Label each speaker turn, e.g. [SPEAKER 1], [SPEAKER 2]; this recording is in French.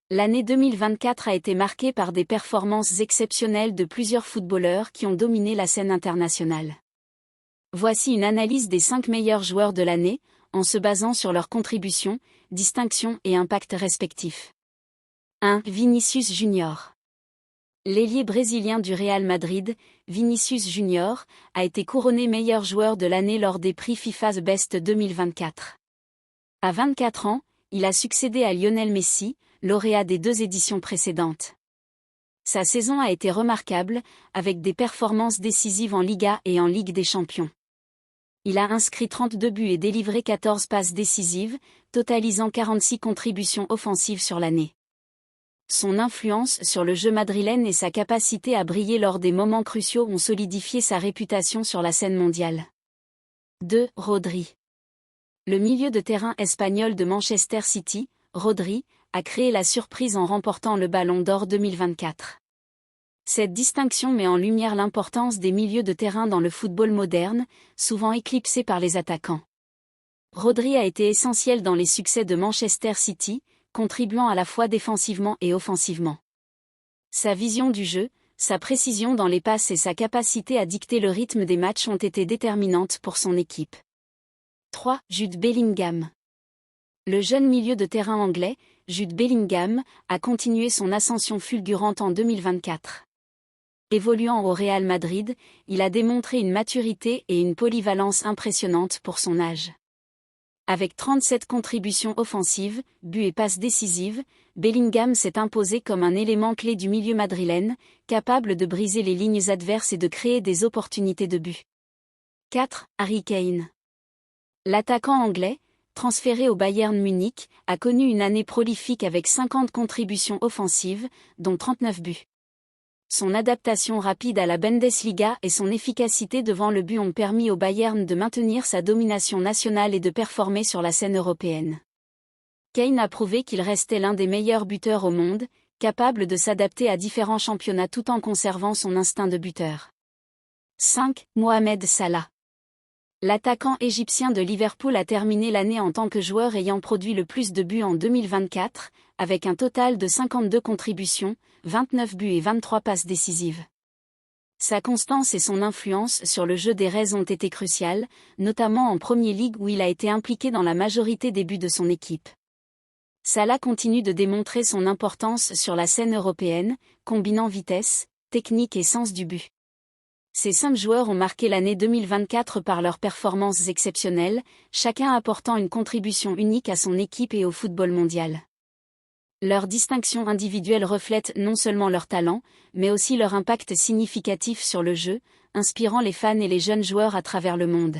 [SPEAKER 1] L'année 2024 a été marquée par des performances exceptionnelles de plusieurs footballeurs qui ont dominé la scène internationale. Voici une analyse des 5 meilleurs joueurs de l'année, en se basant sur leurs contributions, distinctions et impacts respectifs. 1. Vinicius Junior. L'ailier brésilien du Real Madrid, Vinicius Junior, a été couronné meilleur joueur de l'année lors des prix FIFA Best 2024. À 24 ans, il a succédé à Lionel Messi, lauréat des 2 éditions précédentes. Sa saison a été remarquable, avec des performances décisives en Liga et en Ligue des Champions. Il a inscrit 32 buts et délivré 14 passes décisives, totalisant 46 contributions offensives sur l'année. Son influence sur le jeu madrilène et sa capacité à briller lors des moments cruciaux ont solidifié sa réputation sur la scène mondiale. 2. Rodri. Le milieu de terrain espagnol de Manchester City, Rodri, a créé la surprise en remportant le Ballon d'Or 2024. Cette distinction met en lumière l'importance des milieux de terrain dans le football moderne, souvent éclipsés par les attaquants. Rodri a été essentiel dans les succès de Manchester City, contribuant à la fois défensivement et offensivement. Sa vision du jeu, sa précision dans les passes et sa capacité à dicter le rythme des matchs ont été déterminantes pour son équipe. 3. Jude Bellingham. Le jeune milieu de terrain anglais, Jude Bellingham, a continué son ascension fulgurante en 2024. Évoluant au Real Madrid, il a démontré une maturité et une polyvalence impressionnantes pour son âge. Avec 37 contributions offensives, buts et passes décisives, Bellingham s'est imposé comme un élément clé du milieu madrilène, capable de briser les lignes adverses et de créer des opportunités de but. 4. Harry Kane. L'attaquant anglais, transféré au Bayern Munich, a connu une année prolifique avec 50 contributions offensives, dont 39 buts. Son adaptation rapide à la Bundesliga et son efficacité devant le but ont permis au Bayern de maintenir sa domination nationale et de performer sur la scène européenne. Kane a prouvé qu'il restait l'un des meilleurs buteurs au monde, capable de s'adapter à différents championnats tout en conservant son instinct de buteur. 5. Mohamed Salah. L'attaquant égyptien de Liverpool a terminé l'année en tant que joueur ayant produit le plus de buts en 2024, avec un total de 52 contributions, 29 buts et 23 passes décisives. Sa constance et son influence sur le jeu des Reds ont été cruciales, notamment en Premier League où il a été impliqué dans la majorité des buts de son équipe. Salah continue de démontrer son importance sur la scène européenne, combinant vitesse, technique et sens du but. Ces 5 joueurs ont marqué l'année 2024 par leurs performances exceptionnelles, chacun apportant une contribution unique à son équipe et au football mondial. Leurs distinctions individuelles reflètent non seulement leur talent, mais aussi leur impact significatif sur le jeu, inspirant les fans et les jeunes joueurs à travers le monde.